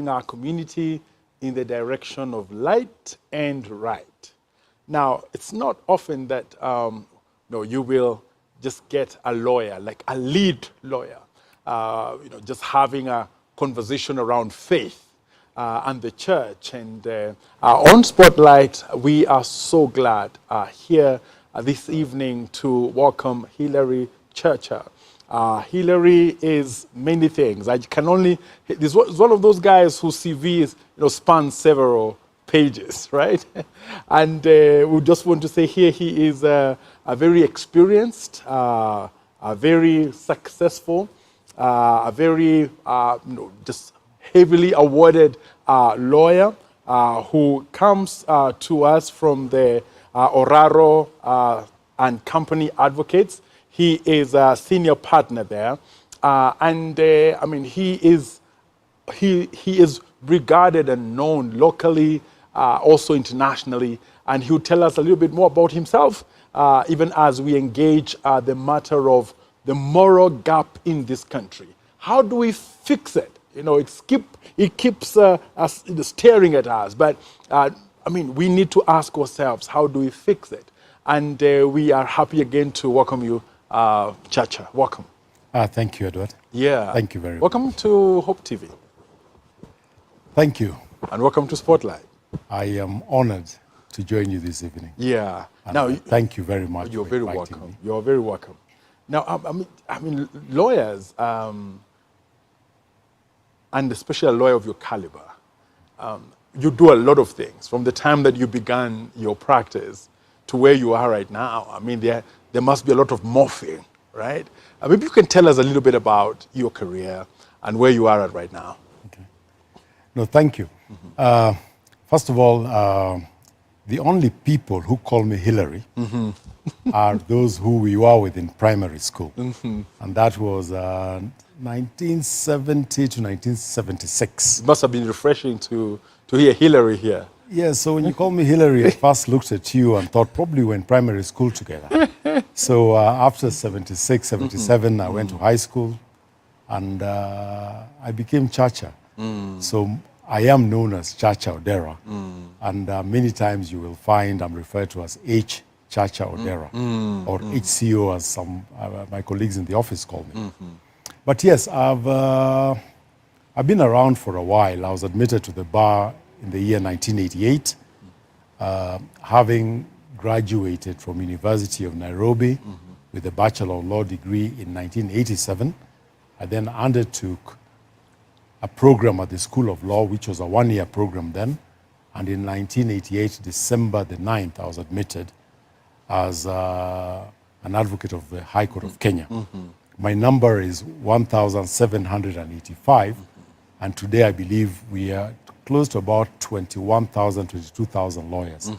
our community in the direction of light and right. Now, it's not often that you will just get a lawyer, like a lead lawyer, just having a conversation around faith and the church. And on Spotlight, we are so glad here this evening to welcome Hilary Churcher. Hilary is many things. I can only, this is one of those guys whose CV is, spans several pages, right? And we just want to say here he is a very experienced, a very successful, a very just heavily awarded lawyer who comes to us from the Oraro and Company Advocates. He is a senior partner there, he is regarded and known locally, also internationally, and he'll tell us a little bit more about himself, even as we engage the matter of the moral gap in this country. How do we fix it? It keeps us staring at us, but we need to ask ourselves, how do we fix it? And we are happy again to welcome you, Churcher. Welcome. Thank you, Edward. Yeah. Thank you very much. Welcome to Hope TV. Thank you. And welcome to Spotlight. I am honored to join you this evening. Yeah. And thank you very much. You're for very inviting welcome. me. You're very welcome. Now, lawyers, and especially a lawyer of your caliber, you do a lot of things from the time that you began your practice to where you are right now. There must be a lot of morphing, right? Maybe you can tell us a little bit about your career and where you are at right now. Okay. No, thank you. Mm-hmm. First of all, the only people who call me Hilary are those who we were with in primary school. Mm-hmm. And that was 1970 to 1976. It must have been refreshing to hear Hilary here. Yeah, so when you call me Hilary, I first looked at you and thought probably we're in primary school together. So after 76, 77, I went to high school and I became Churcher. So I am known as Churcher Odera. And many times you will find I'm referred to as H. Churcher Odera or HCO as some my colleagues in the office call me. But yes, I've been around for a while. I was admitted to the bar in the year 1988, having graduated from University of Nairobi with a Bachelor of Law degree in 1987. I then undertook a program at the School of Law, which was a one-year program then. And in 1988, December the 9th, I was admitted as an advocate of the High Court of Kenya. My number is 1,785, and today I believe we are close to about 21,000, 22,000 lawyers.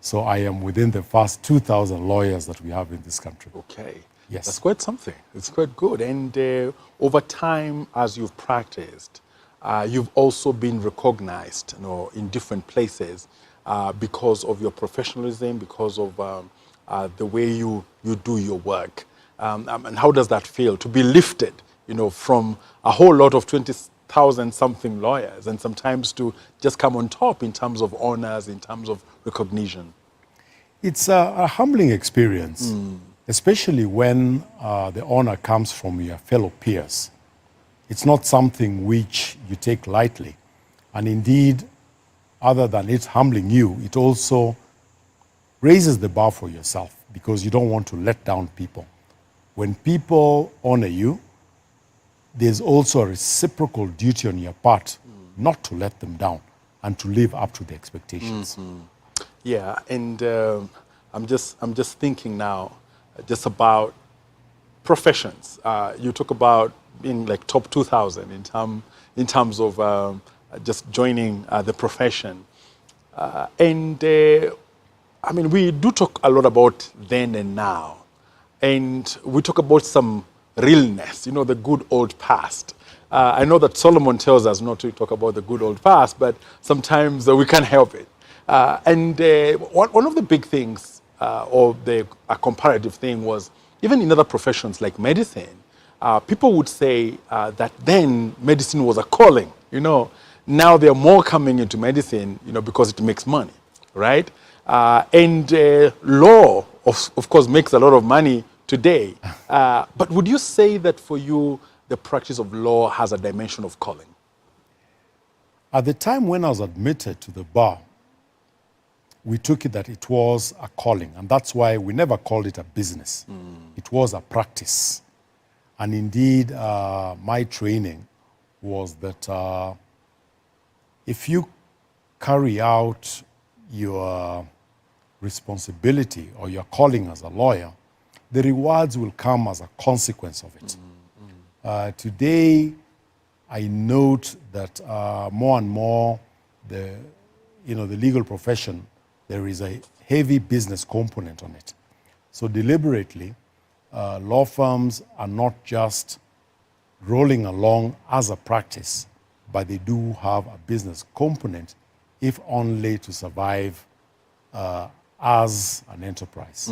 So I am within the first 2,000 lawyers that we have in this country. Okay. Yes. That's quite something. It's quite good. And over time, as you've practiced, you've also been recognized in different places because of your professionalism, because of the way you do your work. And how does that feel to be lifted, from a whole lot of 20,000 something lawyers and sometimes to just come on top in terms of honors, in terms of recognition? It's a humbling experience, especially when the honor comes from your fellow peers. It's not something which you take lightly. And indeed, other than it humbling you, it also raises the bar for yourself because you don't want to let down people. When people honor you, there's also a reciprocal duty on your part not to let them down and to live up to the expectations. Yeah, and I'm just thinking now just about professions. You talk about being like top 2,000 in terms of just joining the profession. We do talk a lot about then and now. And we talk about some realness, the good old past. I know that Solomon tells us not to talk about the good old past, but sometimes we can't help it. One of the big things, or a comparative thing, was even in other professions like medicine, people would say that then medicine was a calling, now there are more coming into medicine, because it makes money, right? And law, of course, makes a lot of money today. But would you say that for you, the practice of law has a dimension of calling? At the time when I was admitted to the bar, we took it that it was a calling, and that's why we never called it a business. It was a practice. And indeed, my training was that if you carry out your responsibility or your calling as a lawyer, the rewards will come as a consequence of it. Today, I note that more and more the legal profession, there is a heavy business component on it. So deliberately, law firms are not just rolling along as a practice, but they do have a business component, if only to survive as an enterprise.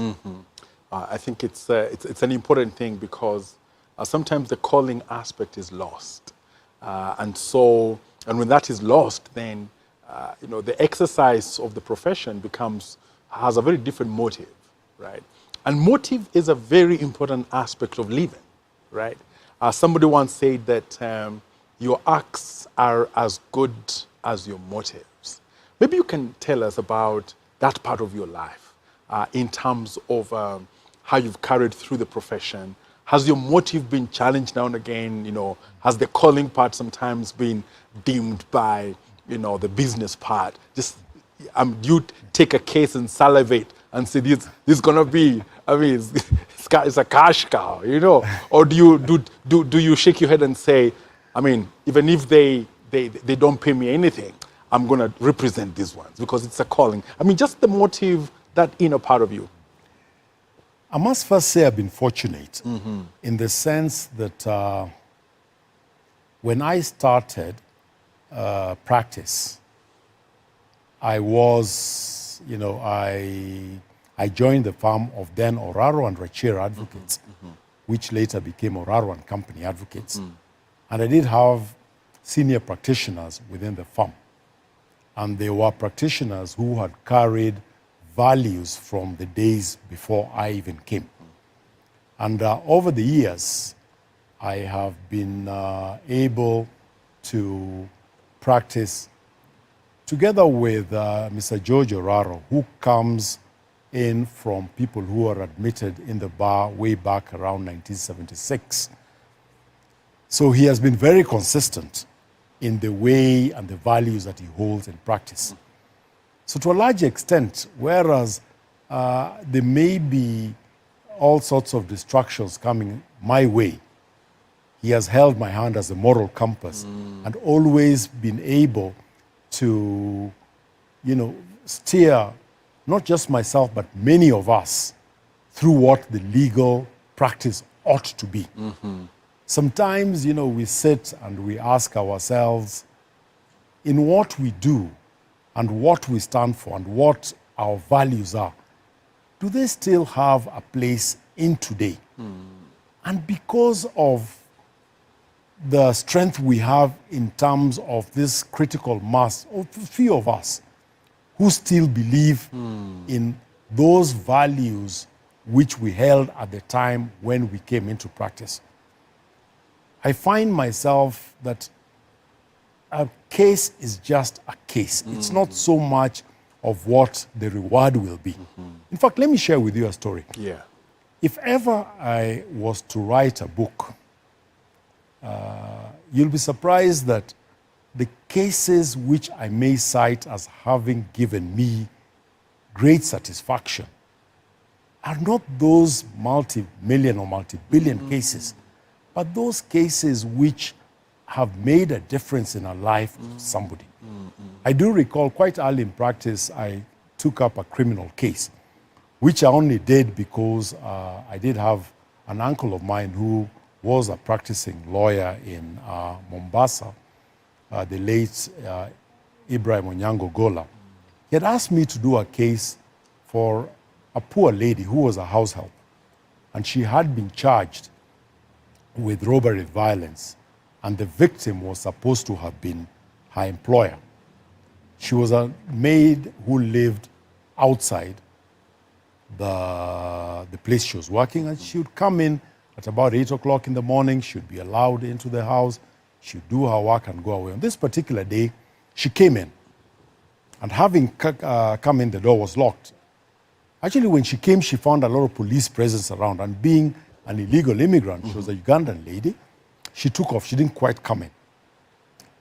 I think it's an important thing because sometimes the calling aspect is lost. And when that is lost, then the exercise of the profession has a very different motive, right? And motive is a very important aspect of living, right? Somebody once said that your acts are as good as your motives. Maybe you can tell us about that part of your life in terms of how you've carried through the profession. Has your motive been challenged now and again? Has the calling part sometimes been dimmed by, the business part? Just, do you take a case and salivate and say, this is going to be, it's a cash cow, Or do you shake your head and say, even if they don't pay me anything, I'm going to represent these ones because it's a calling. Just the motive, that inner part of you. I must first say I've been fortunate in the sense that when I started practice, I was, I joined the firm of then Oraro and Rachir Advocates, which later became Oraro and Company Advocates. And I did have senior practitioners within the firm. And they were practitioners who had carried values from the days before I even came. And over the years, I have been able to practice together with Mr. George Oraro, who comes in from people who are admitted in the bar way back around 1976. So he has been very consistent in the way and the values that he holds in practice. So to a large extent, whereas there may be all sorts of distractions coming my way, he has held my hand as a moral compass and always been able to, steer not just myself, but many of us through what the legal practice ought to be. Sometimes, we sit and we ask ourselves, in what we do and what we stand for and what our values are, do they still have a place in today? And because of the strength we have in terms of this critical mass, of a few of us who still believe in those values which we held at the time when we came into practice, I find myself that a case is just a case. It's not so much of what the reward will be. In fact, let me share with you a story. Yeah. If ever I was to write a book, you'll be surprised that the cases which I may cite as having given me great satisfaction are not those multi-million or multi-billion cases, but those cases which have made a difference in a life of somebody. I do recall quite early in practice, I took up a criminal case, which I only did because I did have an uncle of mine who was a practicing lawyer in Mombasa, the late Ibrahim Onyango Gola. He had asked me to do a case for a poor lady who was a house help, and she had been charged with robbery violence, and the victim was supposed to have been her employer. She was a maid who lived outside the place she was working, and she would come in at about 8 o'clock in the morning. She would be allowed into the house. She would do her work and go away. On this particular day, she came in, and having come in, the door was locked. Actually, when she came, she found a lot of police presence around, and being an illegal immigrant, she was a Ugandan lady, she took off. She didn't quite come in.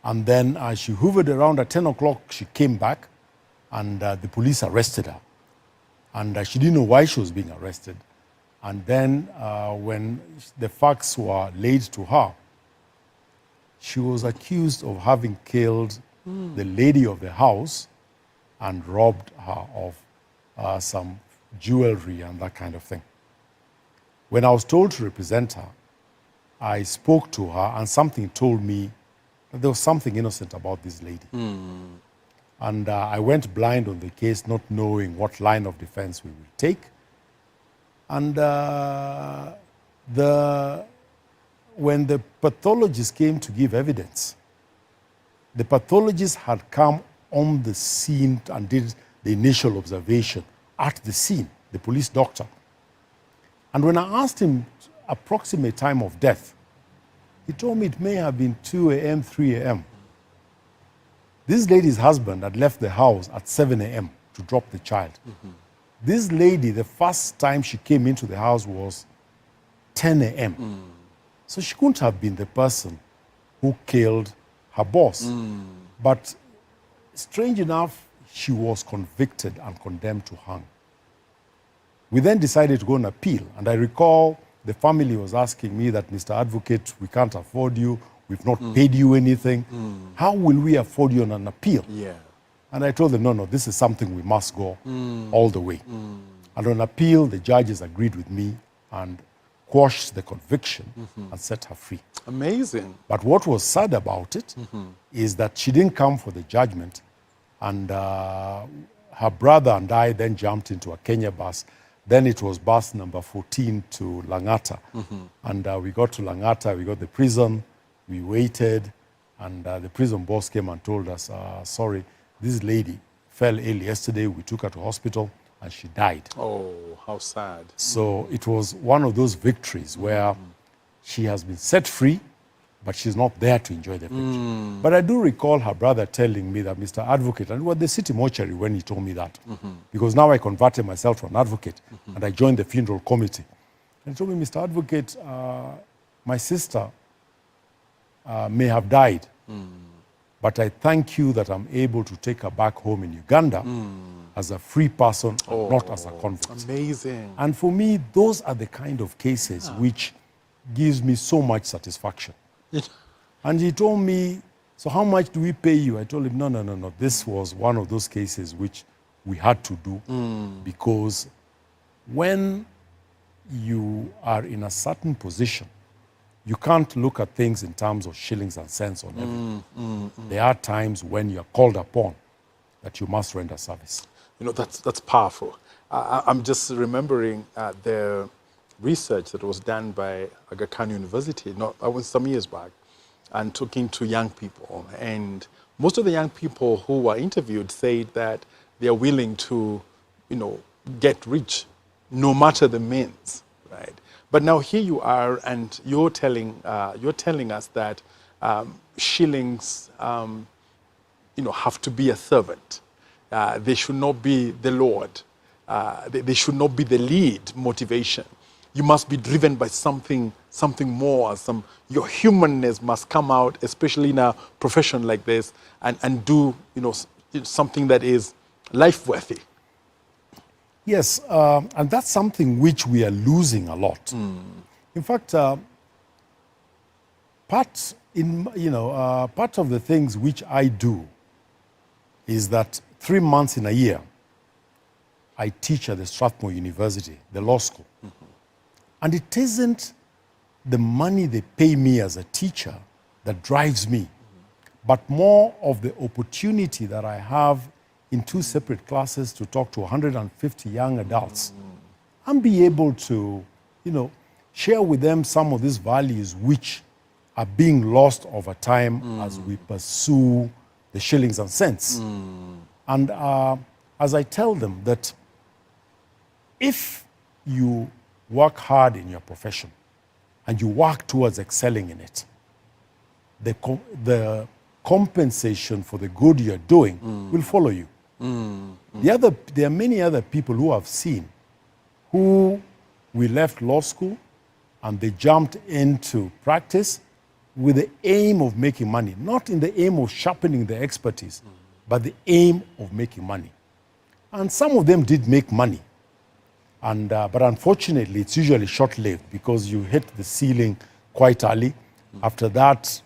And then she hovered around at 10 o'clock. She came back, and the police arrested her. And she didn't know why she was being arrested. And then when the facts were laid to her, she was accused of having killed the lady of the house and robbed her of some jewelry and that kind of thing. When I was told to represent her, I spoke to her, and something told me that there was something innocent about this lady. And I went blind on the case, not knowing what line of defense we would take. And when the pathologist came to give evidence, the pathologist had come on the scene and did the initial observation at the scene, the police doctor. And when I asked him approximate time of death, he told me it may have been 2 a.m., 3 a.m. This lady's husband had left the house at 7 a.m. to drop the child. This lady, the first time she came into the house was 10 a.m. So she couldn't have been the person who killed her boss. But strange enough, she was convicted and condemned to hang. We then decided to go on appeal. And I recall the family was asking me that, Mr. Advocate, we can't afford you. We've not paid you anything. How will we afford you on an appeal? Yeah. And I told them, no, this is something we must go all the way. And on appeal, the judges agreed with me and quashed the conviction and set her free. Amazing. But what was sad about it is that she didn't come for the judgment, and her brother and I then jumped into a Kenya bus. Then it was bus number 14 to Langata. And we got to Langata, we got the prison, we waited, and the prison boss came and told us, sorry, this lady fell ill yesterday, we took her to hospital, and she died. Oh, how sad. So it was one of those victories where she has been set free, but she's not there to enjoy the victory. But I do recall her brother telling me that, Mr. Advocate, and it was the city mortuary when he told me that, because now I converted myself to an advocate, and I joined the funeral committee. And he told me, Mr. Advocate, my sister may have died, but I thank you that I'm able to take her back home in Uganda as a free person, not as a convict. Amazing. And for me, those are the kind of cases which gives me so much satisfaction. And he told me, so how much do we pay you? I told him, no. This was one of those cases which we had to do because when you are in a certain position, you can't look at things in terms of shillings and cents on everything. There are times when you're called upon that you must render service. You know, that's powerful. I'm just remembering the research that was done by Aga Khan University some years back, and talking to young people. And most of the young people who were interviewed said that they are willing to, get rich, no matter the means, right? But now here you are, and you're telling us that shillings, have to be a servant. They should not be the Lord. They should not be the lead motivation. You must be driven by something more. Your humanness must come out, especially in a profession like this, and do something that is life worthy. Yes, and that's something which we are losing a lot. In fact, part of the things which I do is that 3 months in a year, I teach at the Strathmore University, the law school. And it isn't the money they pay me as a teacher that drives me, but more of the opportunity that I have in 2 separate classes to talk to 150 young adults and be able to, share with them some of these values which are being lost over time as we pursue the shillings and cents. And as I tell them that if you work hard in your profession and you work towards excelling in it, the compensation for the good you're doing will follow you. There are many other people who I've seen who we left law school and they jumped into practice with the aim of making money, not in the aim of sharpening their expertise, but the aim of making money. And some of them did make money. And, but unfortunately, it's usually short-lived because you hit the ceiling quite early. After that,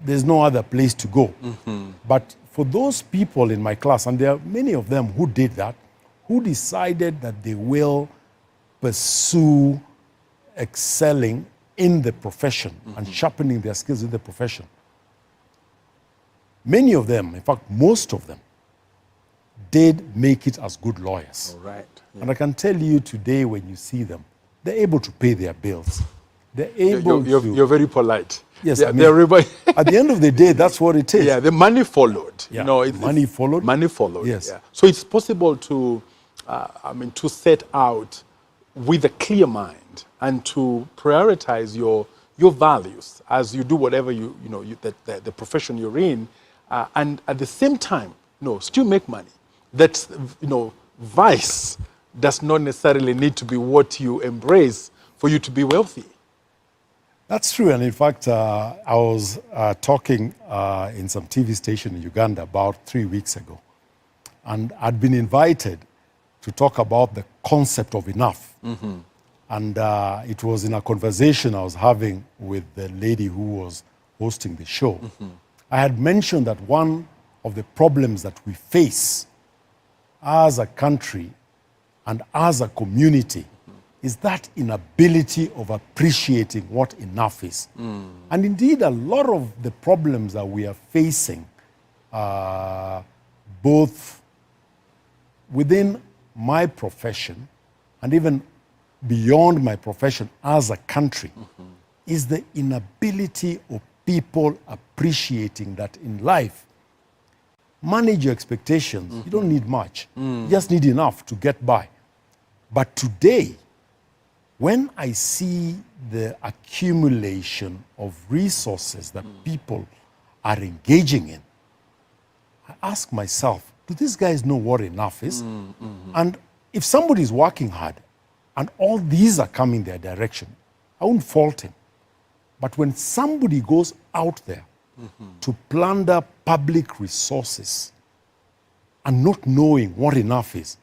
there's no other place to go. But for those people in my class, and there are many of them who did that, who decided that they will pursue excelling in the profession and sharpening their skills in the profession. Many of them, in fact, most of them, did make it as good lawyers. All right. Yeah. And I can tell you today, when you see them, they're able to pay their bills. They're able to... You're very polite. Yes, they're, I mean, they're everybody. at the end of the day, that's what it is. Yeah, the money followed. Yeah, You know, money followed. Money followed. Yes. Yeah. So it's possible to, to set out with a clear mind and to prioritize your values as you do whatever the profession you're in, and at the same time, still make money. That's, vice does not necessarily need to be what you embrace for you to be wealthy. That's true. And in fact, I was talking in some TV station in Uganda about 3 weeks ago. And I'd been invited to talk about the concept of enough. And it was in a conversation I was having with the lady who was hosting the show. I had mentioned that one of the problems that we face as a country and as a community is that inability of appreciating what enough is. And indeed, a lot of the problems that we are facing, both within my profession and even beyond my profession as a country, is the inability of people appreciating that in life, manage your expectations. You don't need much. You just need enough to get by. But today, when I see the accumulation of resources that people are engaging in, I ask myself, do these guys know what enough is? And if somebody is working hard and all these are coming their direction, I won't fault him. But when somebody goes out there to plunder public resources and not knowing what enough is,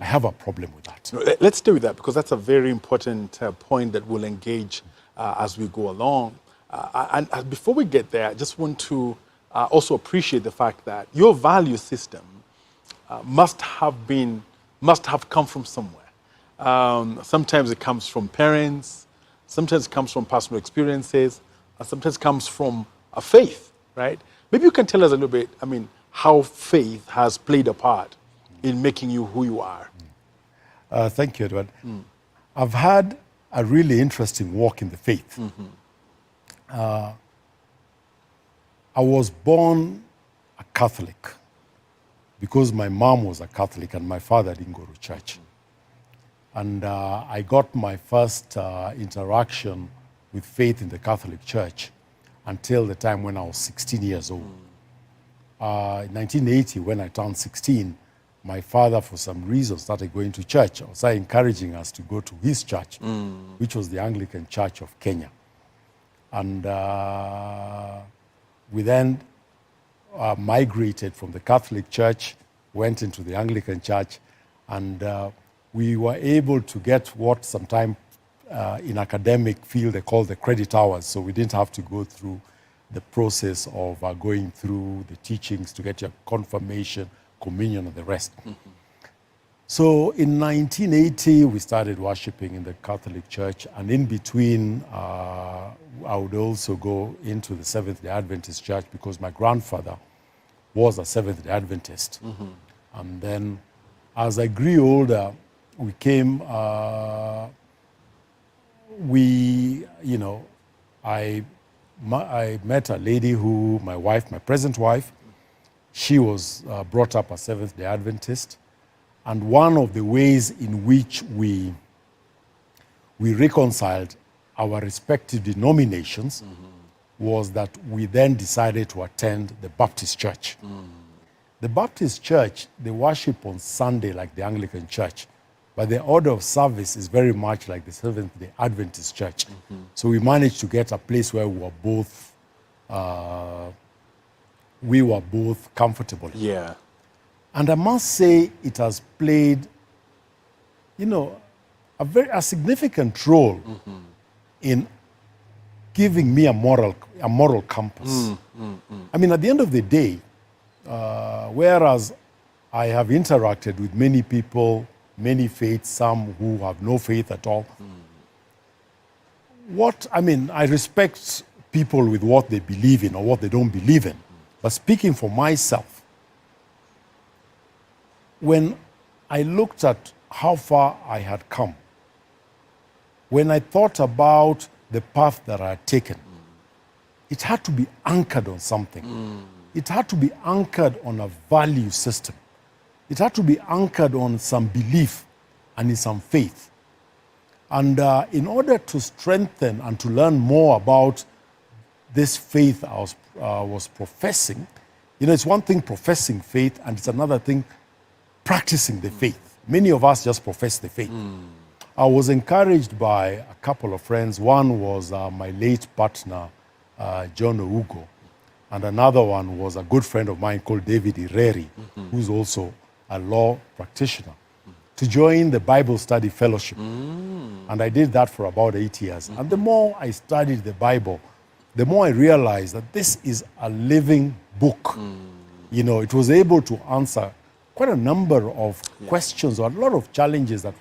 I have a problem with that. Let's stay with that, because that's a very important point that we'll engage as we go along. And before we get there, I just want to also appreciate the fact that your value system must have come from somewhere. Sometimes it comes from parents, sometimes it comes from personal experiences, and sometimes it comes from a faith, right? Maybe you can tell us a little bit, how faith has played a part in making you who you are. Thank you, Edward. I've had a really interesting walk in the faith. I was born a Catholic because my mom was a Catholic and my father didn't go to church. And I got my first interaction with faith in the Catholic Church until the time when I was 16 years old. In 1980, when I turned 16, my father, for some reason, started going to church. I started encouraging us to go to his church, which was the Anglican Church of Kenya. And we then migrated from the Catholic Church, went into the Anglican Church, and we were able to get what sometimes in academic field they call the credit hours. So we didn't have to go through the process of going through the teachings to get your confirmation, communion, and the rest. So in 1980, we started worshiping in the Catholic Church, and in between, I would also go into the Seventh-day Adventist Church because my grandfather was a Seventh-day Adventist. And then as I grew older, we came, I met a lady who, my present wife, she was brought up a Seventh-day Adventist. And one of the ways in which we reconciled our respective denominations was that we then decided to attend the Baptist church. The Baptist church, they worship on Sunday like the Anglican church, but the order of service is very much like the Seventh-day Adventist church. So we managed to get a place where we were both comfortable. Yeah. And I must say it has played, a significant role in giving me a moral compass. I mean, at the end of the day, whereas I have interacted with many people, many faiths, some who have no faith at all, I respect people with what they believe in or what they don't believe in. But speaking for myself, when I looked at how far I had come, when I thought about the path that I had taken, it had to be anchored on something. It had to be anchored on a value system. It had to be anchored on some belief and in some faith. And in order to strengthen and to learn more about this faith I was professing, it's one thing professing faith, and it's another thing practicing the faith. Many of us just profess the faith. I was encouraged by a couple of friends. One was my late partner, John Ougo, and another one was a good friend of mine called David Ireri, who's also a law practitioner, to join the Bible Study Fellowship. And I did that for about 8 years. And the more I studied the Bible, the more I realized that this is a living book. It was able to answer quite a number of questions or a lot of challenges that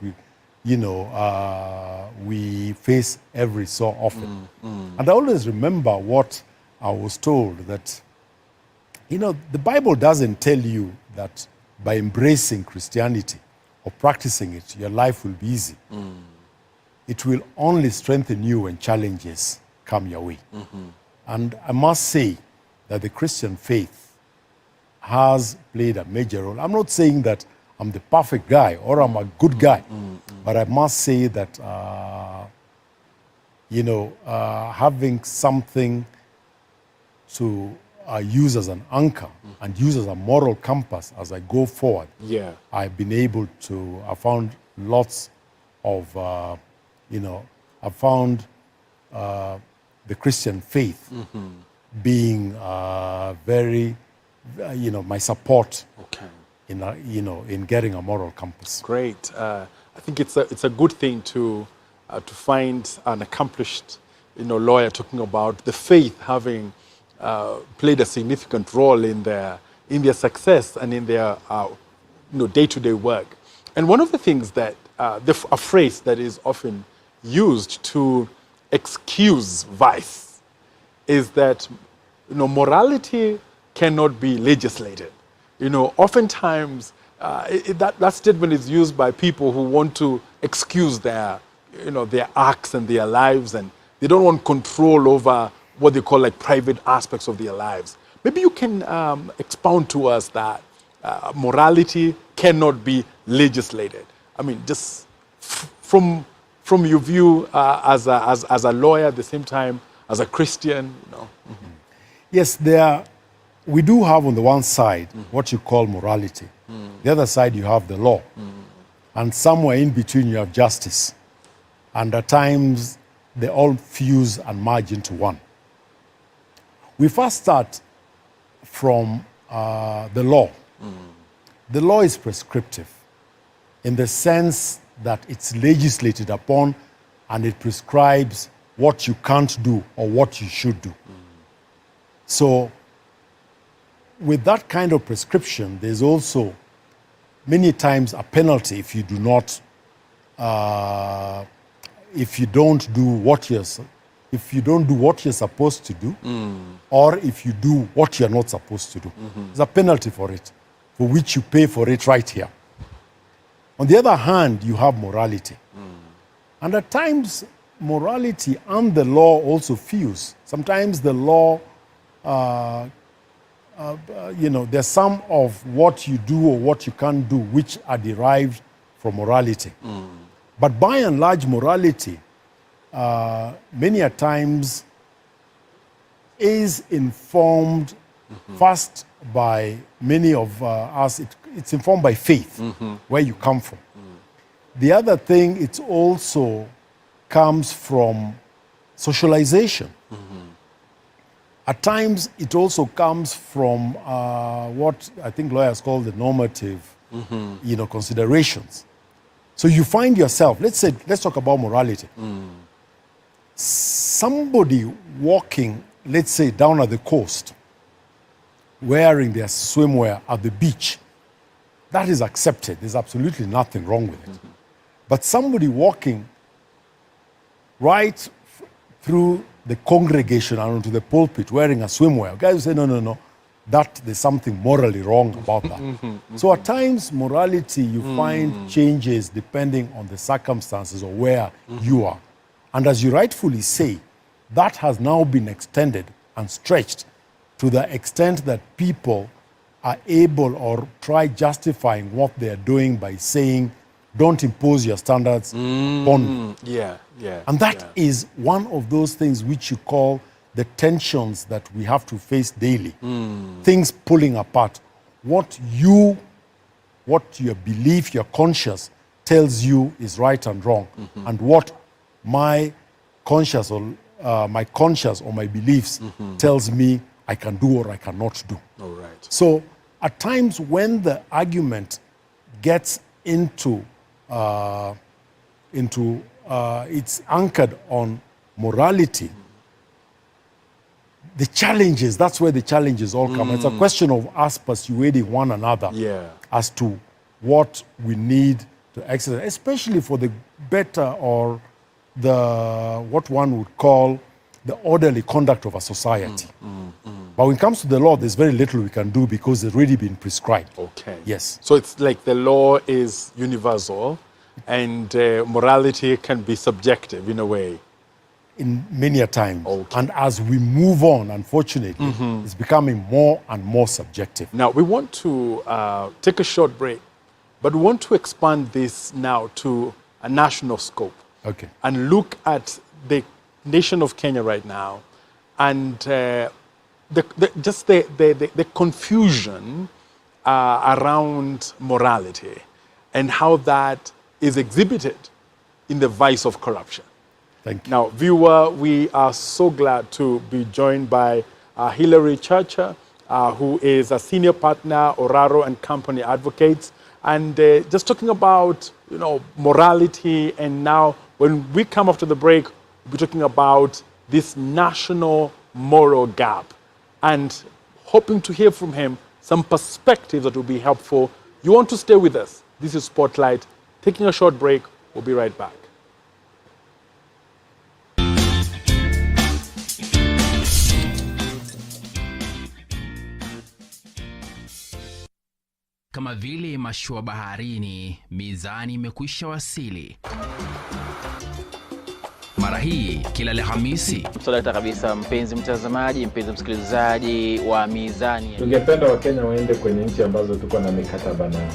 we face every so often. And I always remember what I was told, that, the Bible doesn't tell you that by embracing Christianity or practicing it, your life will be easy. It will only strengthen you when challenges come your way. And I must say that the Christian faith has played a major role. I'm not saying that I'm the perfect guy or I'm a good guy, but I must say that, having something to use as an anchor and use as a moral compass as I go forward, I've been able to, I found lots of, I found the Christian faith being very, my support in getting a moral compass. Great. I think it's a good thing to find an accomplished lawyer talking about the faith having played a significant role in their success and in their day-to-day work. And one of the things that a phrase that is often used to excuse vice is that morality cannot be legislated. Oftentimes that statement is used by people who want to excuse their acts and their lives, and they don't want control over what they call like private aspects of their lives. Maybe you can expound to us that morality cannot be legislated. I mean, just from your view as a lawyer, at the same time as a Christian. Yes, we do have on the one side what you call morality. The other side you have the law. And somewhere in between you have justice. And at times they all fuse and merge into one. We first start from the law. The law is prescriptive in the sense that it's legislated upon and it prescribes what you can't do or what you should do. So with that kind of prescription, there's also many times a penalty if you do not, if you don't do what you're supposed to do, or if you do what you're not supposed to do. There's a penalty for it, for which you pay for it right here. On the other hand, you have morality. And at times, morality and the law also fuse. Sometimes the law there's some of what you do or what you can't do which are derived from morality. But by and large, morality, many a times, is informed first by many of us. It's informed by faith, where you come from. The other thing, it also comes from socialization. At times, it also comes from what I think lawyers call the normative, considerations. So you find yourself, let's talk about morality. Somebody walking, let's say, down at the coast, wearing their swimwear at the beach, that is accepted. There's absolutely nothing wrong with it. But somebody walking right through the congregation and onto the pulpit wearing a swimwear, guys will say, no, there's something morally wrong about that. So at times, morality, you find changes depending on the circumstances or where you are. And as you rightfully say, that has now been extended and stretched to the extent that people are able or try justifying what they are doing by saying, don't impose your standards on me. Yeah. And that is one of those things which you call the tensions that we have to face daily. Things pulling apart. What your belief, your conscience tells you is right and wrong, and what my conscience or my beliefs tells me I can do or I cannot do. All right. So at times when the argument gets into it's anchored on morality, the challenges, that's where the challenges all come. It's a question of us persuading one another as to what we need to exercise, especially for the better or what one would call the orderly conduct of a society. But when it comes to the law, there's very little we can do because it's already been prescribed. Okay. Yes. So it's like the law is universal and morality can be subjective in a way. In many a time. Okay. And as we move on, unfortunately, it's becoming more and more subjective. Now, we want to take a short break, but we want to expand this now to a national scope. Okay. And look at the nation of Kenya right now and the confusion around morality and how that is exhibited in the vice of corruption. Thank you. Now, viewer, we are so glad to be joined by Hilary Chacha, who is a senior partner, Oraro and Company Advocates, and just talking about, morality. And now, when we come after the break, we'll be talking about this national moral gap and hoping to hear from him some perspectives that will be helpful. You want to stay with us. This is Spotlight. Taking a short break. We'll be right back. Kama vile mashua baharini, mizani imekwisha wasili. Mara hii kila Alhamisi. Msalata kabisa, mpenzi mtazamaji, mpenzi msikilizaji wa Mizani. Tungependa Wakenya waende kwenye nchi ambazo tuko na mikataba nao.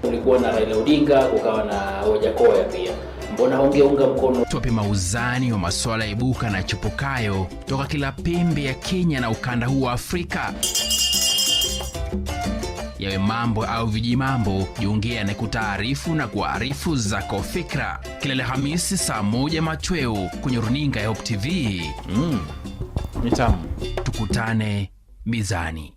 Kulikuwa na Raila Odinga, kukawa na Wajakoya pia. Mbona hongeunga mkono? Tuwape mauzani wa masuala ibuka na chipukayo toka kila pembe ya Kenya na ukanda huu wa Afrika. Yawe mambo au vijimambo, jiongea na kutaarifu na kuarifu zako fikra. Kila Alhamisi saa 1 machweo kwenye runinga ya Hope TV. Mitamu. Tukutane Mizani.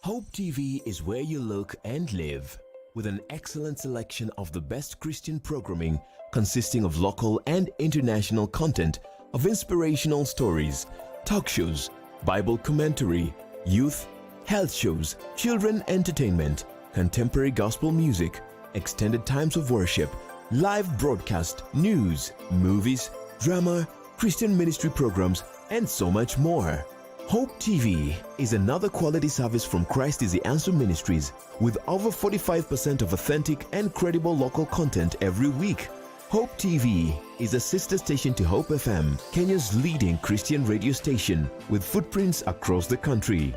Hope TV is where you look and live, with an excellent selection of the best Christian programming consisting of local and international content, of inspirational stories, talk shows, Bible commentary, youth, health shows, children entertainment, contemporary gospel music, extended times of worship, live broadcast, news, movies, drama, Christian ministry programs, and so much more. Hope TV is another quality service from Christ is the Answer Ministries, with over 45% of authentic and credible local content every week. Hope TV is a sister station to Hope FM, Kenya's leading Christian radio station with footprints across the country.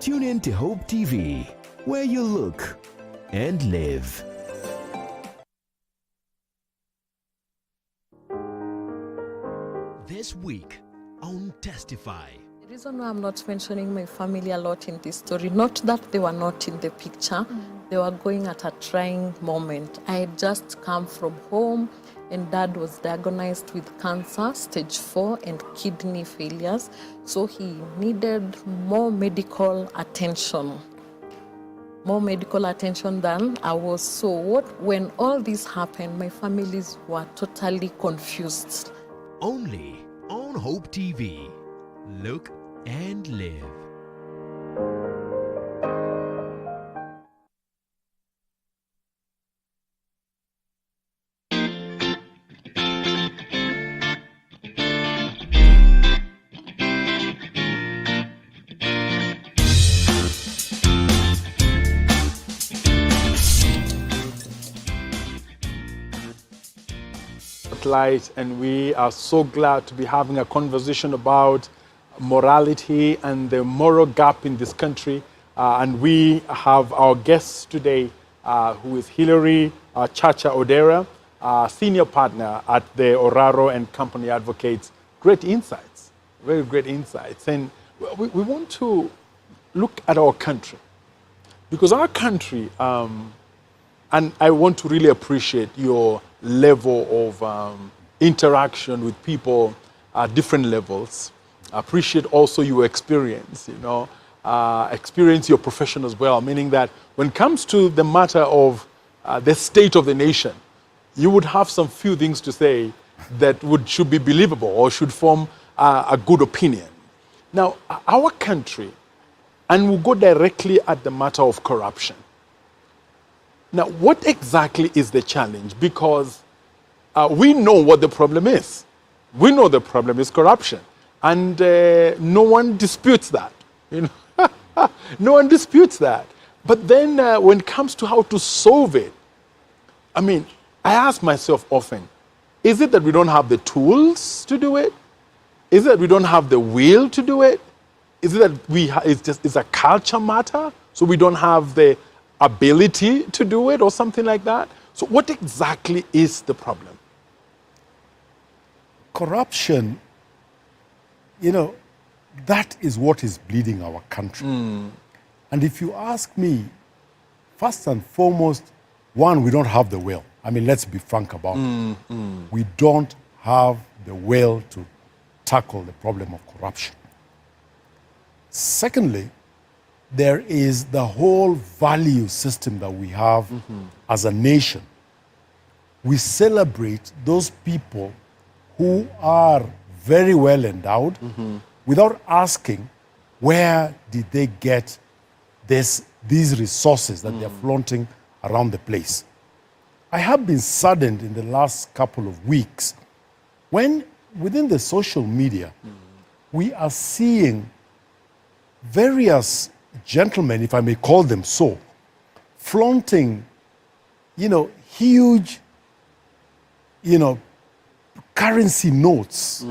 Tune in to Hope TV, where you look and live. This week on Testify. The reason why I'm not mentioning my family a lot in this story, not that they were not in the picture, they were going at a trying moment. I had just come from home and Dad was diagnosed with cancer, stage 4, and kidney failures. So he needed more medical attention. More medical attention than I was. So when all this happened, my families were totally confused. Only on Hope TV. Look and live. Light, and we are so glad to be having a conversation about morality and the moral gap in this country. And we have our guest today, who is Hilary Chacha Odera, senior partner at the Oraro and Company Advocates. Great insights, very great insights. And we want to look at our country, because our country, and I want to really appreciate your level of interaction with people at different levels. I appreciate also your experience, experience your profession as well, meaning that when it comes to the matter of the state of the nation, you would have some few things to say that should be believable or should form a good opinion. Now, our country, and we'll go directly at the matter of corruption. Now, what exactly is the challenge? Because we know what the problem is. We know the problem is corruption. And no one disputes that. No one disputes that. But then when it comes to how to solve it, I ask myself often, is it that we don't have the tools to do it? Is it that we don't have the will to do it? Is it that it's a culture matter, so we don't have the ability to do it or something like that? So what exactly is the problem? Corruption, that is what is bleeding our country. And if you ask me, first and foremost, one, we don't have the will. Let's be frank about it. We don't have the will to tackle the problem of corruption. Secondly, there is the whole value system that we have as a nation. We celebrate those people who are very well endowed without asking where did they get these resources that they're flaunting around the place. I have been saddened in the last couple of weeks when within the social media we are seeing various gentlemen, if I may call them so, flaunting, huge, currency notes.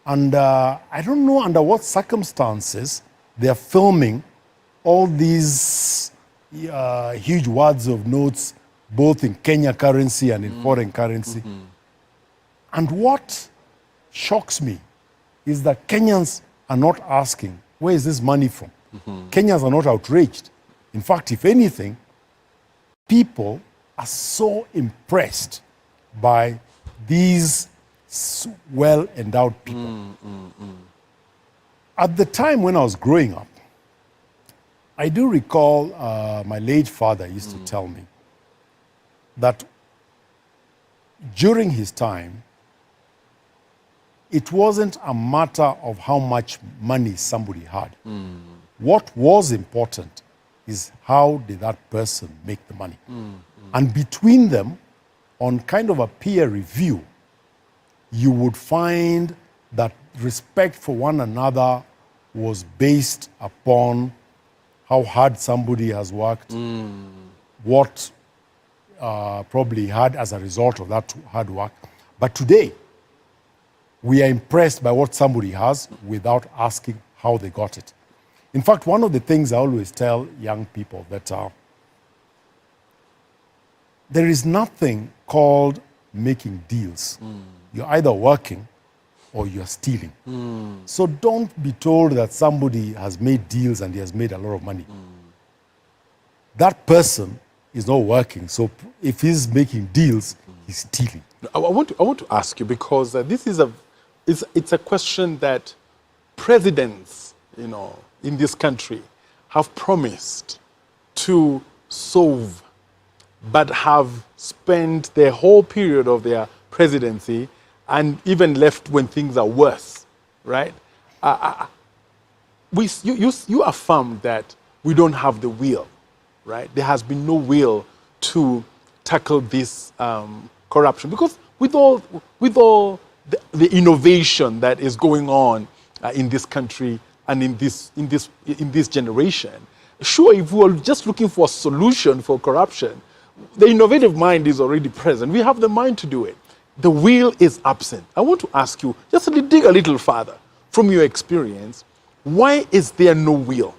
And I don't know under what circumstances they're filming all these huge wads of notes, both in Kenya currency and in foreign currency. And what shocks me is that Kenyans are not asking, where is this money from? Kenyans are not outraged. In fact, if anything, people are so impressed by these well-endowed people. At the time when I was growing up, I do recall my late father used to tell me that during his time, it wasn't a matter of how much money somebody had. What was important is how did that person make the money. And between them, on kind of a peer review, you would find that respect for one another was based upon how hard somebody has worked, what probably had as a result of that hard work. But today, we are impressed by what somebody has without asking how they got it. In fact, one of the things I always tell young people that there is nothing called making deals. You're either working or you're stealing. So don't be told that somebody has made deals and he has made a lot of money. That person is not working. So if he's making deals, he's stealing. I want to ask you, because this is it's a question that presidents, in this country have promised to solve, but have spent the whole period of their presidency and even left when things are worse, right? You affirmed that we don't have the will, right? There has been no will to tackle this corruption, because with all the innovation that is going on in this country and in this generation, sure, if we are just looking for a solution for corruption, the innovative mind is already present. We have the mind to do it. The will is absent. I want to ask you, just to dig a little further from your experience, why is there no will?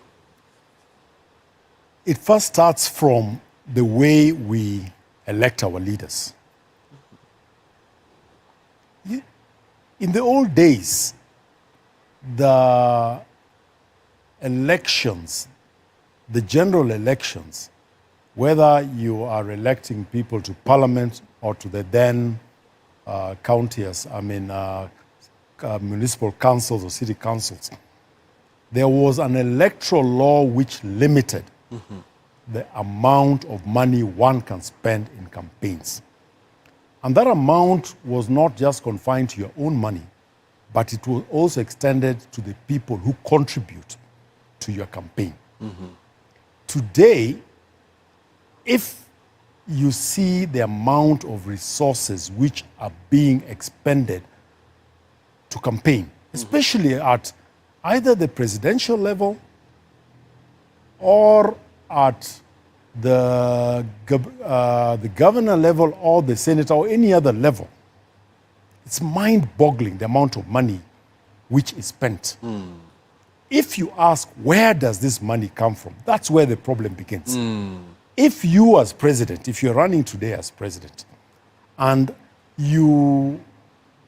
It first starts from the way we elect our leaders. In the old days, the elections, the general elections, whether you are electing people to parliament or to the then municipal councils or city councils, there was an electoral law which limited the amount of money one can spend in campaigns. And that amount was not just confined to your own money, but it was also extended to the people who contribute to your campaign. Today, if you see the amount of resources which are being expended to campaign, especially at either the presidential level or at the governor level or the senator or any other level, it's mind-boggling the amount of money which is spent. If you ask, where does this money come from? That's where the problem begins. If you as president, if you're running today as president, and you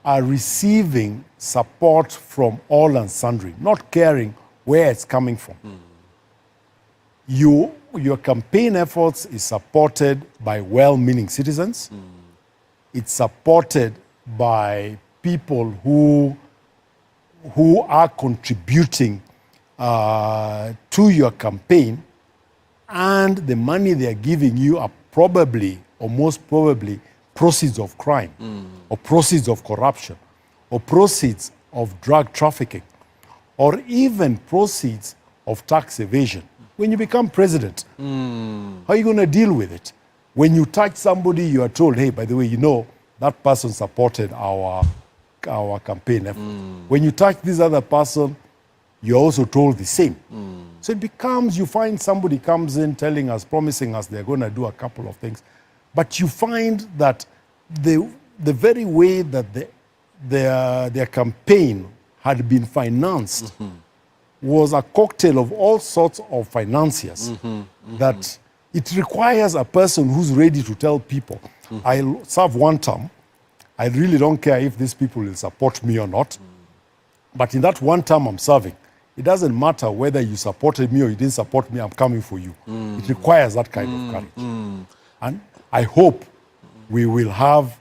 are receiving support from all and sundry, not caring where it's coming from, your campaign efforts is supported by well-meaning citizens. It's supported by people who are contributing to your campaign, and the money they are giving you are probably, or most probably, proceeds of crime, or proceeds of corruption, or proceeds of drug trafficking, or even proceeds of tax evasion. When you become president, how are you going to deal with it? When you touch somebody, you are told, hey, by the way, that person supported our campaign effort. When you touch this other person, you're also told the same. So it becomes, you find somebody comes in telling us, promising us they're going to do a couple of things, but you find that the very way that their campaign had been financed was a cocktail of all sorts of financiers that it requires a person who's ready to tell people, I'll serve one term, I really don't care if these people will support me or not, but in that one term I'm serving, it doesn't matter whether you supported me or you didn't support me, I'm coming for you. It requires that kind of courage. And I hope we will have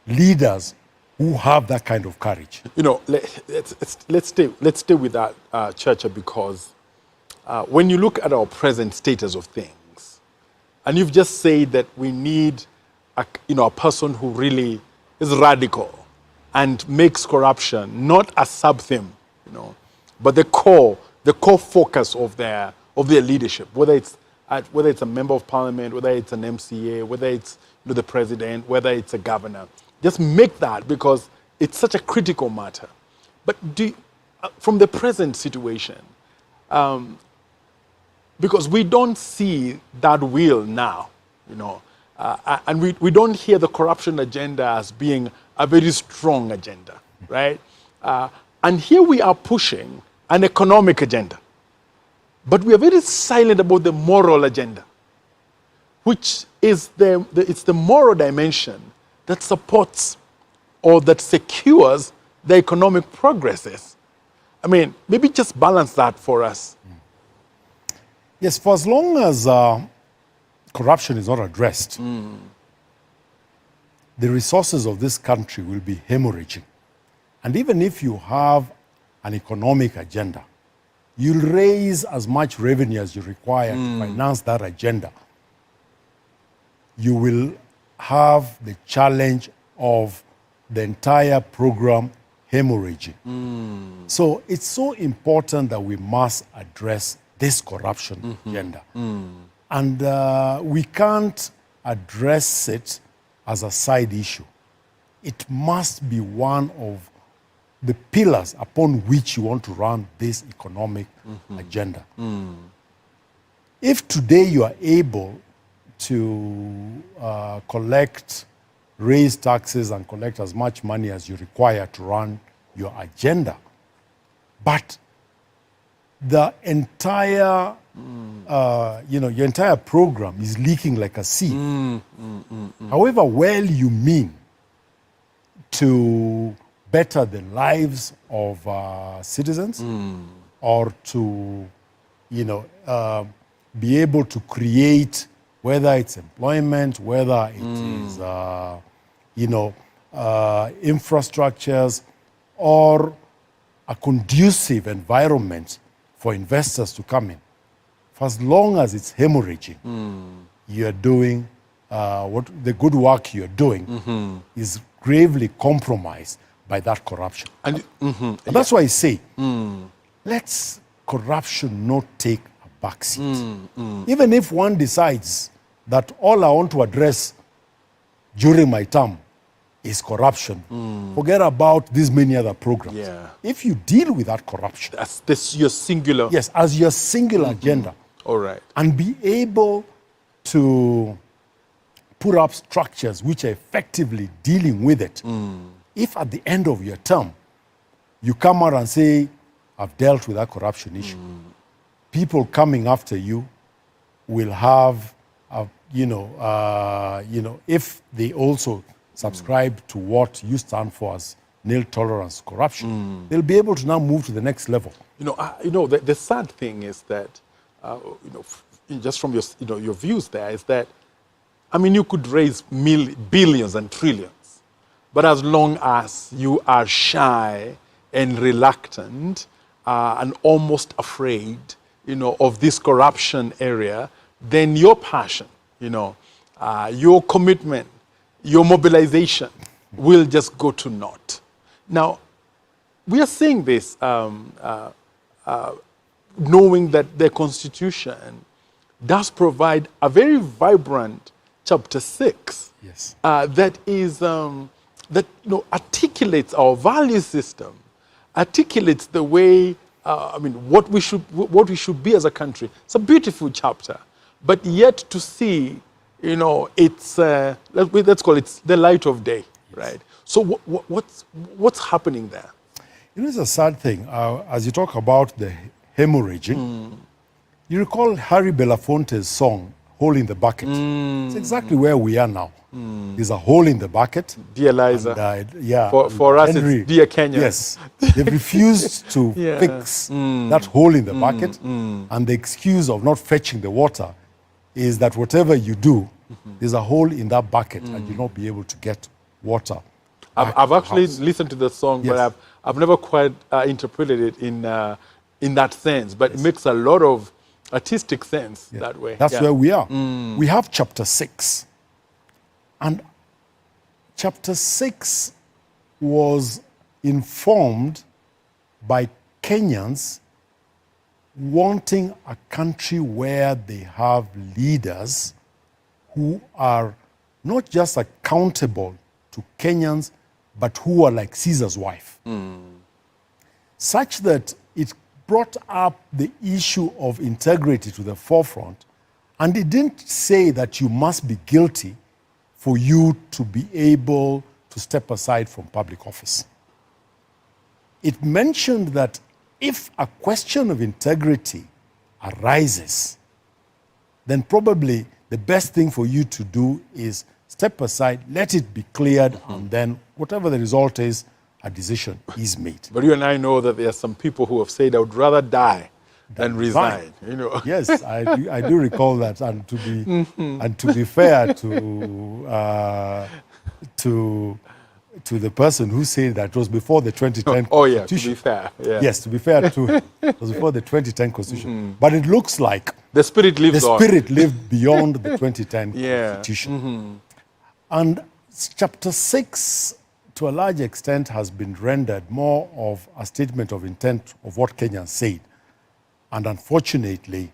leaders who have that kind of courage. Let's stay with that, Chacha, because when you look at our present status of things, and you've just said that we need a person who really is radical and makes corruption not a sub-theme, but the core focus of their leadership, whether it's a member of parliament, whether it's an MCA, whether it's the president, whether it's a governor. Just make that, because it's such a critical matter. But from the present situation, because we don't see that will now, and we don't hear the corruption agenda as being a very strong agenda, right? And here we are pushing an economic agenda, but we are very silent about the moral agenda, which is it's the moral dimension that supports or that secures the economic progresses. I mean, maybe just balance that for us. Yes, for as long as corruption is not addressed, the resources of this country will be hemorrhaging. And even if you have an economic agenda, you'll raise as much revenue as you require to finance that agenda. You will have the challenge of the entire program hemorrhaging. So it's so important that we must address this corruption agenda. And we can't address it as a side issue. It must be one of the pillars upon which you want to run this economic agenda. If today you are able to raise taxes and collect as much money as you require to run your agenda, but the entire, your entire program is leaking like a sieve. However well you mean to better the lives of citizens or to, be able to create, whether it's employment, whether it is, infrastructures or a conducive environment for investors to come in. For as long as it's hemorrhaging, you're doing, the good work you're doing is gravely compromised by that corruption. And that's why I say, let's corruption not take a backseat. Even if one decides that all I want to address during my term is corruption, forget about these many other programs. Yeah. If you deal with that corruption, As this your singular. yes, as your single agenda, All right. and be able to put up structures which are effectively dealing with it. If at the end of your term, you come out and say, I've dealt with that corruption issue, people coming after you will have, if they also subscribe to what you stand for as nil tolerance to corruption, they'll be able to now move to the next level. The sad thing is that, just from your views there, is that, I mean, you could raise billions and trillions, but as long as you are shy and reluctant and almost afraid, of this corruption area, then your passion, your commitment, your mobilization will just go to naught. Now, we are saying this knowing that the Constitution does provide a very vibrant Chapter 6 Yes. that is articulates our value system, articulates the way what we should be as a country. It's a beautiful chapter, but yet to see, it's let's call it the light of day, right? So what's happening there? It's a sad thing. As you talk about the hemorrhaging, you recall Harry Belafonte's song, Hole in the Bucket. It's exactly where we are now. There's a hole in the bucket. Dear Liza, for us Henry, it's Dear Kenya. Yes, they've refused to fix that hole in the bucket, and the excuse of not fetching the water is that whatever you do, there's a hole in that bucket and you'll not be able to get water. I've actually listened to the song, Yes. but I've never quite interpreted it in that sense. But it makes a lot of artistic sense that way. That's where we are. We have chapter 6. And chapter 6 was informed by Kenyans wanting a country where they have leaders who are not just accountable to Kenyans, but who are like Caesar's wife. Such that it brought up the issue of integrity to the forefront. And it didn't say that you must be guilty for you to be able to step aside from public office. It mentioned that if a question of integrity arises, then probably the best thing for you to do is step aside, let it be cleared, and then whatever the result is, a decision is made. But you and I know that there are some people who have said, I would rather die than resign. You know. Yes, I do recall that, and to be fair to the person who said that, it was before the 2010 Oh yeah, to Constitution. be fair. Yeah. Yes, to be fair to it was before the 2010 Constitution. But it looks like The spirit lives the on. spirit lived beyond the 2010 Yeah. Constitution. And chapter 6, to a large extent, has been rendered more of a statement of intent of what Kenyans said. And unfortunately,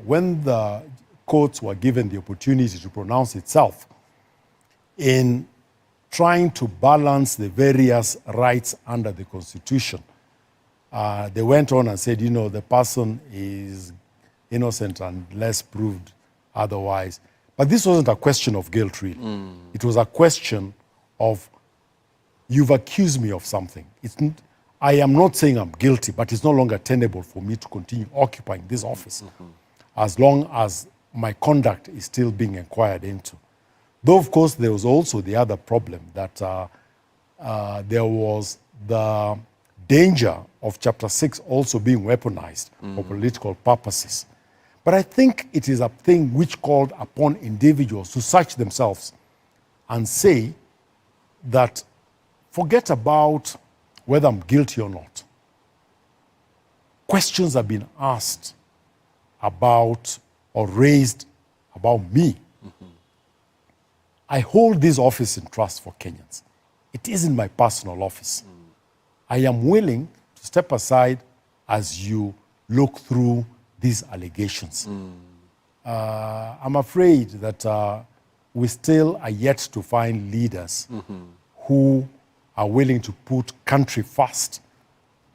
when the courts were given the opportunity to pronounce itself in trying to balance the various rights under the Constitution, they went on and said, you know, the person is innocent unless proved otherwise. But this wasn't a question of guilt, really. It was a question of, you've accused me of something. I am not saying I'm guilty, but it's no longer tenable for me to continue occupying this office as long as my conduct is still being inquired into. Though, of course, there was also the other problem that there was the danger of Chapter 6 also being weaponized for political purposes. But I think it is a thing which called upon individuals to search themselves and say that forget about whether I'm guilty or not. Questions have been asked about or raised about me. I hold this office in trust for Kenyans. It isn't my personal office. I am willing to step aside as you look through these allegations. I'm afraid that we still are yet to find leaders who are willing to put country first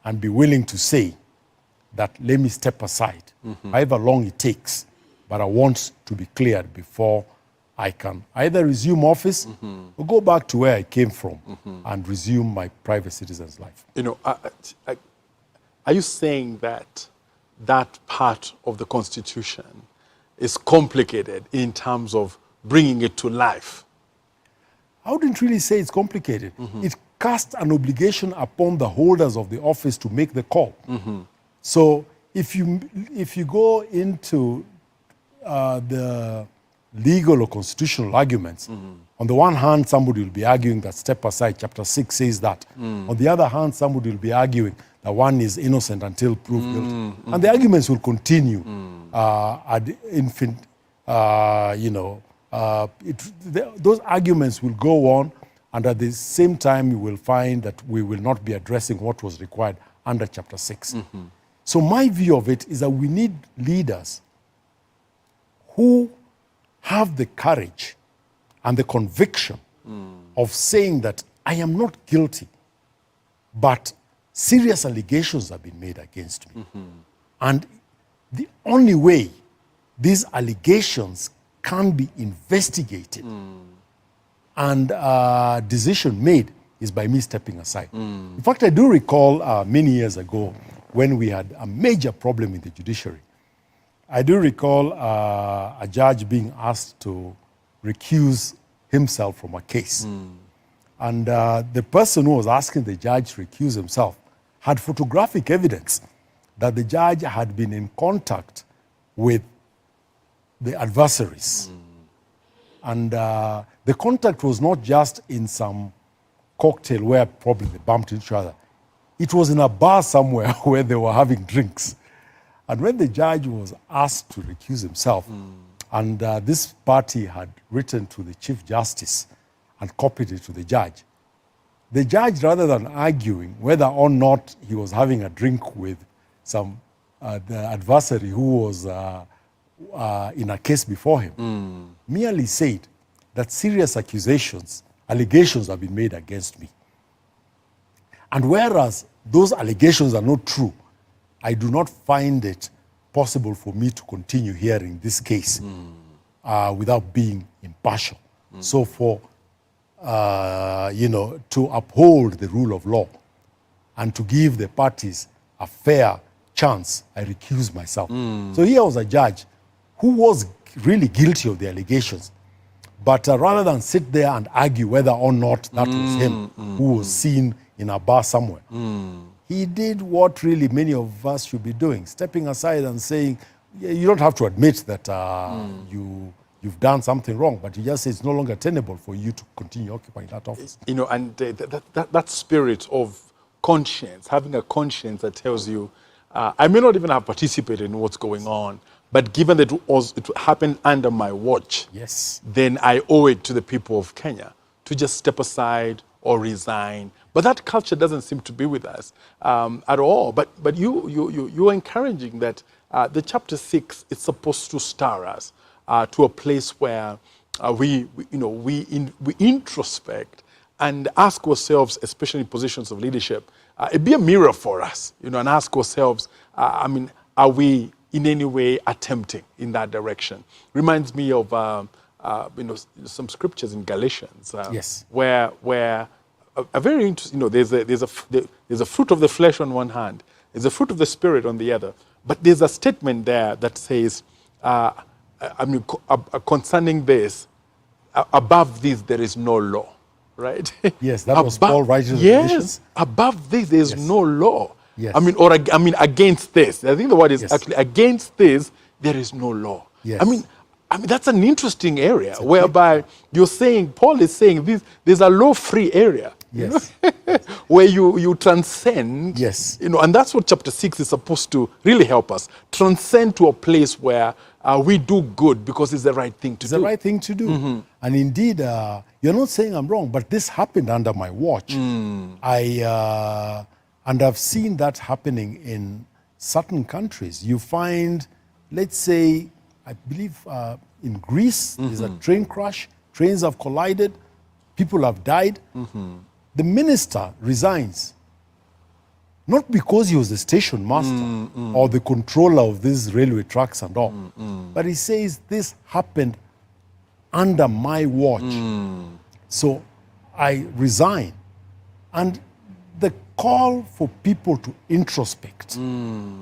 and be willing to say that let me step aside, however long it takes, but I want to be cleared before I can either resume office or go back to where I came from and resume my private citizen's life. You know, are you saying that that part of the Constitution is complicated in terms of bringing it to life? I wouldn't really say it's complicated. It casts an obligation upon the holders of the office to make the call. So if you go into the legal or constitutional arguments, on the one hand, somebody will be arguing that step aside, Chapter 6 says that. On the other hand, somebody will be arguing that one is innocent until proved guilty. And the arguments will continue ad infinitum. Those arguments will go on, and at the same time, you will find that we will not be addressing what was required under Chapter 6. So my view of it is that we need leaders who have the courage and the conviction of saying that I am not guilty, but serious allegations have been made against me. And the only way these allegations can be investigated and a decision made is by me stepping aside. In fact, I do recall many years ago when we had a major problem in the judiciary. I do recall a judge being asked to recuse himself from a case. And the person who was asking the judge to recuse himself had photographic evidence that the judge had been in contact with the adversaries. And the contact was not just in some cocktail where probably they bumped each other. It was in a bar somewhere where they were having drinks. And when the judge was asked to recuse himself, and this party had written to the Chief Justice and copied it to the judge, rather than arguing whether or not he was having a drink with some the adversary who was in a case before him, merely said that serious allegations have been made against me. And whereas those allegations are not true, I do not find it possible for me to continue hearing this case without being impartial. So for, to uphold the rule of law and to give the parties a fair chance, I recused myself. So here was a judge who was really guilty of the allegations. But rather than sit there and argue whether or not that was him who was seen in a bar somewhere, he did what really many of us should be doing, stepping aside and saying, yeah, you don't have to admit that you've done something wrong, but you just say it's no longer tenable for you to continue occupying that office. You know, and that spirit of conscience, having a conscience that tells you, I may not even have participated in what's going on, but given that it happened under my watch, Yes. then I owe it to the people of Kenya to just step aside or resign. But that culture doesn't seem to be with us at all. But you are encouraging that the chapter 6 is supposed to stir us to a place where we introspect and ask ourselves, especially in positions of leadership, it be a mirror for us, and ask ourselves, are we in any way attempting in that direction? Reminds me of some scriptures in Galatians, Yes. where a very interesting, there's a fruit of the flesh on one hand, there's a fruit of the spirit on the other, but there's a statement there that says, concerning this, above this there is no law, right? Yes, that was Paul writing to the Galatians. Yes, above this there is no law. Yes. Against this. I think the word is Yes. actually against this there is no law. Yes. I mean that's an interesting area whereby Paul is saying there's a law-free area. Yes. Where you transcend. Yes. And that's what chapter 6 is supposed to really help us. Transcend to a place where we do good because it's the right thing to do. It's the right thing to do. And indeed, you're not saying I'm wrong, but this happened under my watch. And I've seen that happening in certain countries. You find, let's say, I believe in Greece, there's a train crash, trains have collided, people have died. The minister resigns, not because he was the station master or the controller of these railway tracks and all, but he says this happened under my watch. So I resign. And the call for people to introspect,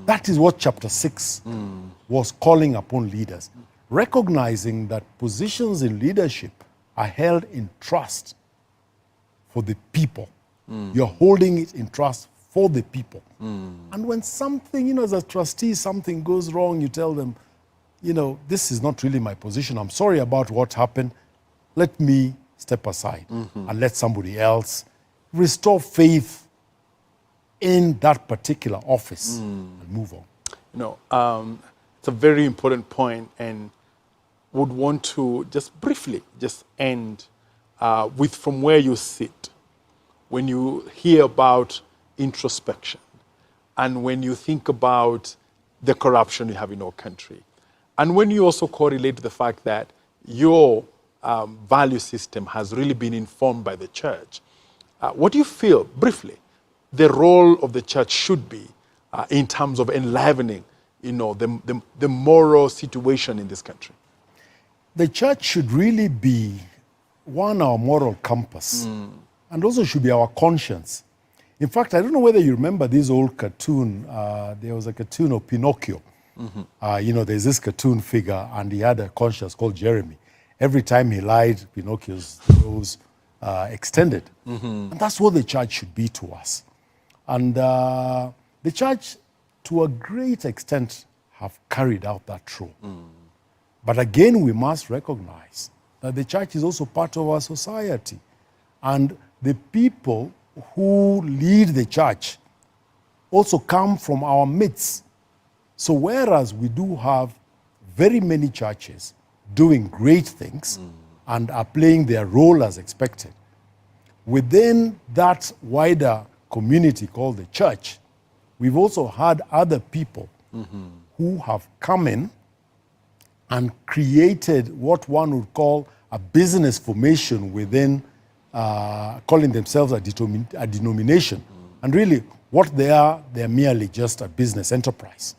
that is what chapter 6 was calling upon leaders, recognizing that positions in leadership are held in trust for the people. You're holding it in trust for the people. And when something, as a trustee, something goes wrong, you tell them, this is not really my position. I'm sorry about what happened. Let me step aside and let somebody else restore faith in that particular office and move on. It's a very important point, and would want to just briefly end with from where you sit when you hear about introspection and when you think about the corruption you have in our country, and when you also correlate the fact that your value system has really been informed by the church. What do you feel, briefly, the role of the church should be in terms of enlivening, the moral situation in this country? The church should really be our moral compass, and also should be our conscience. In fact, I don't know whether you remember this old cartoon. There was a cartoon of Pinocchio. There's this cartoon figure, and he had a conscience called Jeremy. Every time he lied, Pinocchio's nose extended. And that's what the church should be to us. And the church, to a great extent, have carried out that role. But again, we must recognize that the church is also part of our society. And the people who lead the church also come from our midst. So whereas we do have very many churches doing great things and are playing their role as expected, within that wider community called the church, we've also had other people who have come in and created what one would call a business formation within, calling themselves a denomination. And really, what they are, they're merely just a business enterprise.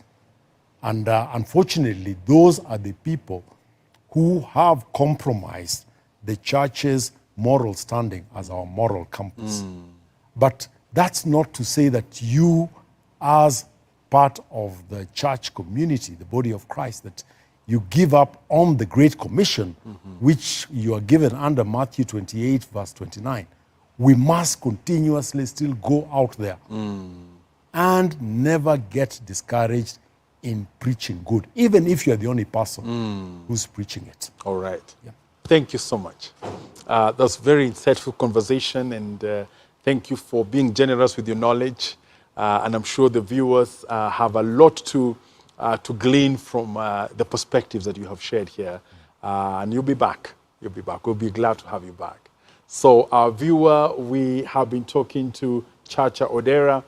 And unfortunately, those are the people who have compromised the church's moral standing as our moral compass. But that's not to say that you, as part of the church community, the body of Christ, that you give up on the Great Commission, which you are given under Matthew 28, verse 29. We must continuously still go out there and never get discouraged in preaching good, even if you're the only person who's preaching it. All right. Yeah. Thank you so much. That's very insightful conversation, and thank you for being generous with your knowledge. And I'm sure the viewers have a lot to glean from the perspectives that you have shared here. And you'll be back. You'll be back. We'll be glad to have you back. So, our viewer, we have been talking to Chacha Odera,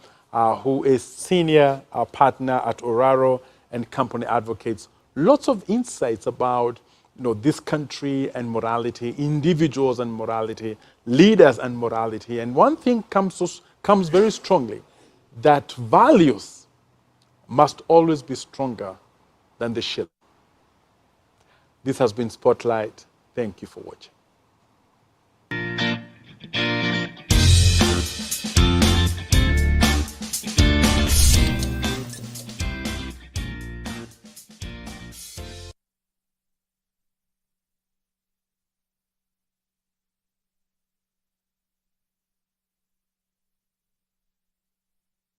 who is senior partner at Oraro and Company Advocates. Lots of insights about this country and morality, individuals and morality, leaders and morality. And one thing comes very strongly, that values must always be stronger than the shilling. This has been Spotlight. Thank you for watching.